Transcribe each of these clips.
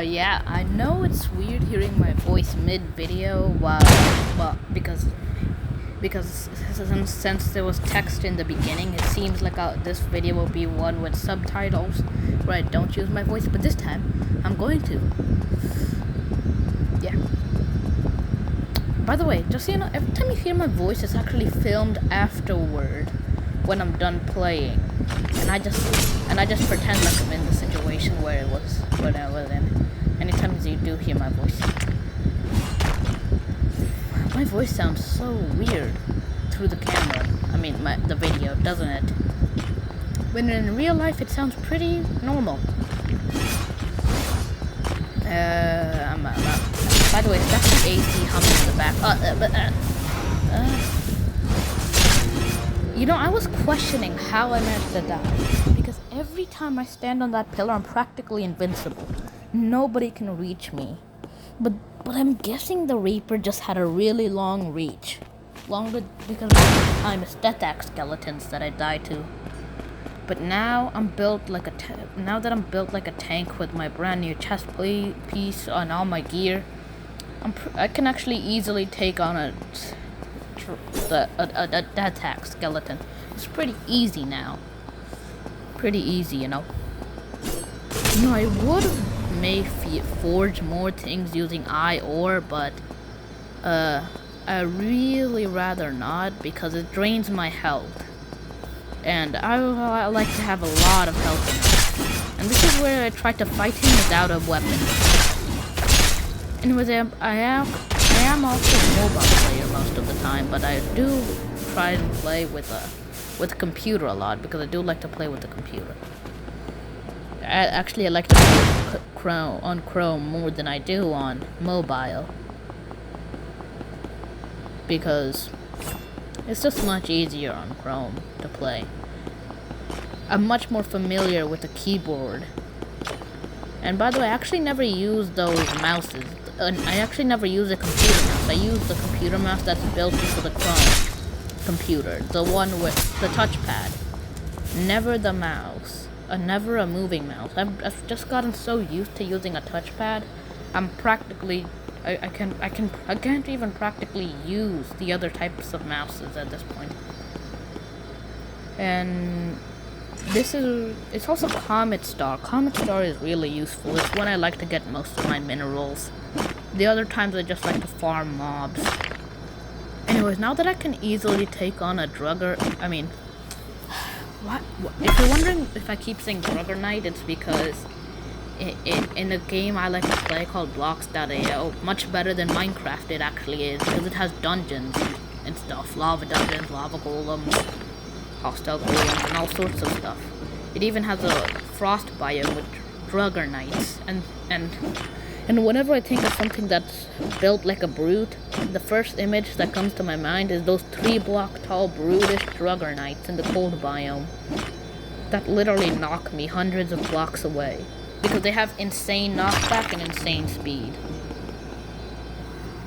Yeah, I know it's weird hearing my voice mid-video well, because since there was text in the beginning, it seems like this video will be one with subtitles where I don't use my voice, but this time, I'm going to. Yeah. By the way, just so you know, every time you hear my voice, it's actually filmed afterward when I'm done playing. And I just pretend like I'm in the situation where I was in. Anytime you do hear my voice. My voice sounds so weird through the camera. I mean, the video, doesn't it? When in real life, it sounds pretty normal. By the way, that's the AC humming in the back. You know, I was questioning how I managed to die. Because every time I stand on that pillar, I'm practically invincible. Nobody can reach me. But I'm guessing the Reaper just had a really long reach. Longer because I'm a Stetax skeletons that I died to. But now I'm built like now that I'm built like a tank with my brand new chest piece on all my gear, I can actually easily take on a Stetax skeleton. It's pretty easy now. Pretty easy, you know. You know, I would may forge more things using ore, but I really rather not because it drains my health. And I like to have a lot of health now. And this is where I try to fight him without a weapon. Anyways, I am also a mobile player most of the time, but I do try and play with a computer a lot because I do like to play with the computer. I like to play on Chrome more than I do on mobile because it's just much easier on Chrome to play. I'm much more familiar with the keyboard. And by the way, I actually never use those mouses. I actually never use a computer mouse. I use the computer mouse that's built into the Chrome computer. The one with the touchpad. Never the mouse. Never a moving mouse. I've just gotten so used to using a touchpad. I'm practically... I can't even practically use the other types of mouses at this point. And it's also Comet Star. Comet Star is really useful. It's when I like to get most of my minerals. The other times I just like to farm mobs. Anyways, now that I can easily take on a Drugger, I mean, what? If you're wondering if I keep saying Drugger Knight, it's because in a game I like to play called Blocks.io, much better than Minecraft it actually is, because it has dungeons and stuff, lava dungeons, lava golems, hostile golems, and all sorts of stuff. It even has a frost biome with Drugger Knights, and whenever I think of something that's built like a brute, the first image that comes to my mind is those 3-block tall brutish Drugger Knights in the cold biome that literally knock me hundreds of blocks away. Because they have insane knockback and insane speed.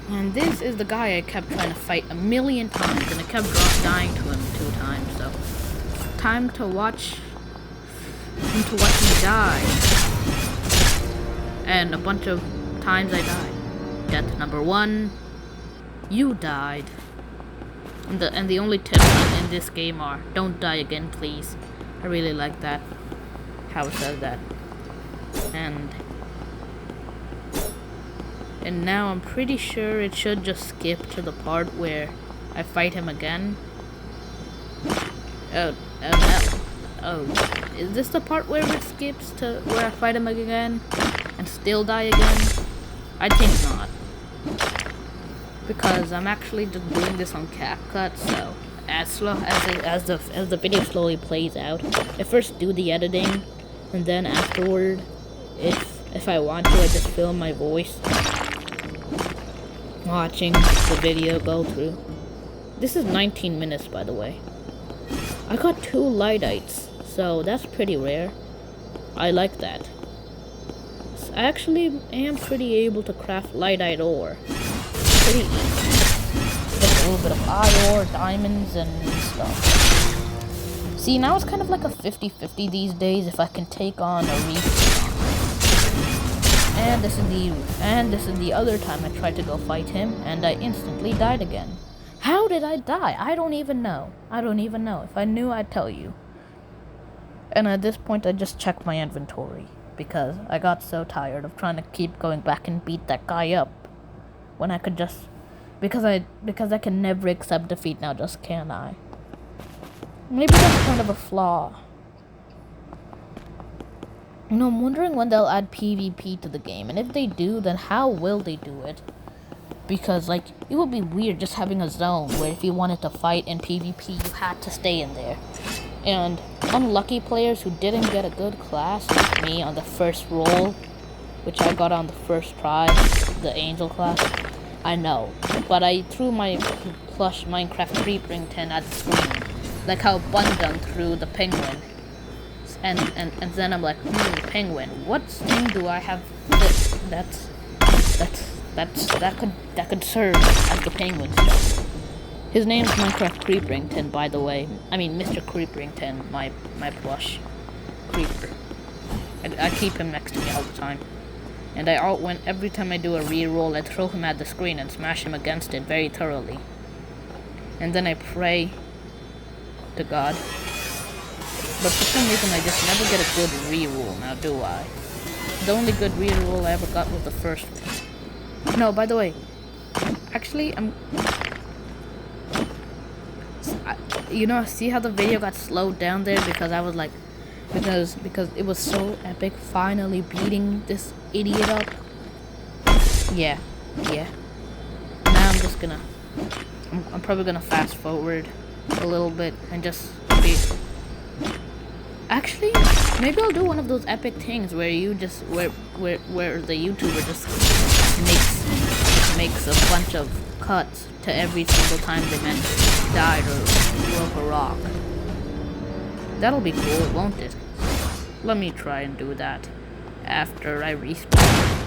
And this is the guy I kept trying to fight a million times, and I kept dying to him 2 times, so... Time to watch him die. And a bunch of times I died. Death number 1, you died. And the only tips in this game are, don't die again, please. I really like that. How it says that. And now I'm pretty sure it should just skip to the part where I fight him again. Oh, is this the part where it skips to where I fight him again and still die again? I think not, because I'm actually just doing this on CapCut, so as the video slowly plays out, I first do the editing, and then afterward, if I want to, I just film my voice watching the video go through. This is 19 minutes, by the way. I got 2 Lydites, so that's pretty rare. I like that. So I actually am pretty able to craft Lydite ore. Pretty easy. Just a little bit of ore, diamonds, and stuff. See, now it's kind of like a 50-50 these days if I can take on a Reef. And this is the other time I tried to go fight him, and I instantly died again. How did I die? I don't even know. If I knew, I'd tell you. And at this point, I just checked my inventory, because I got so tired of trying to keep going back and beat that guy up, when I could just... Because I can never accept defeat now, just can't I? Maybe that's kind of a flaw. You know, I'm wondering when they'll add PvP to the game, and if they do, then how will they do it? Because, like, it would be weird just having a zone where if you wanted to fight in PvP, you had to stay in there. And unlucky players who didn't get a good class, like me on the first roll, which I got on the first try, the Angel class, I know. But I threw my plush Minecraft Creepring 10 at the screen, like how Bundun threw the penguin. And then I'm like, penguin, what thing do I have that could serve as the penguin's job? His name's Minecraft Creeprington, by the way. I mean, Mr. Creeprington, my plush creeper. I keep him next to me all the time. And every time I do a reroll, I throw him at the screen and smash him against it very thoroughly. And then I pray to God. But for some reason, I just never get a good reroll now, do I? The only good reroll I ever got was the first one. No, by the way, actually, see how the video got slowed down there because I was like, because it was so epic finally beating this idiot up. Yeah. Now I'm just gonna, I'm probably gonna fast forward a little bit and just be. Actually, maybe I'll do one of those epic things where you just where the YouTuber just makes a bunch of cuts to every single time they died or broke a rock. That'll be cool, won't it? Let me try and do that after I respawn.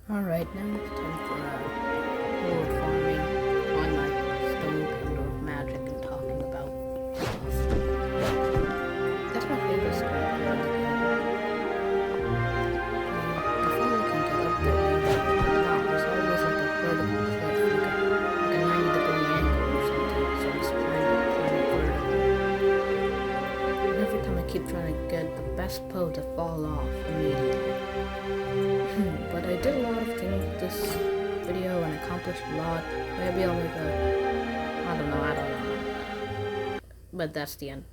Alright, now it's time for world farming on my stone pillar of magic and talking about stuff. That's my favorite stone pillar in the game. Before we can get up there, there's always like a vertical cliff, like a 90-degree angle or something, so it's climb vertical. And every time I keep trying to get the best pose to fall off immediately. But I did a lot of things with this video and accomplished a lot. Maybe I'll make a... I don't know. But that's the end.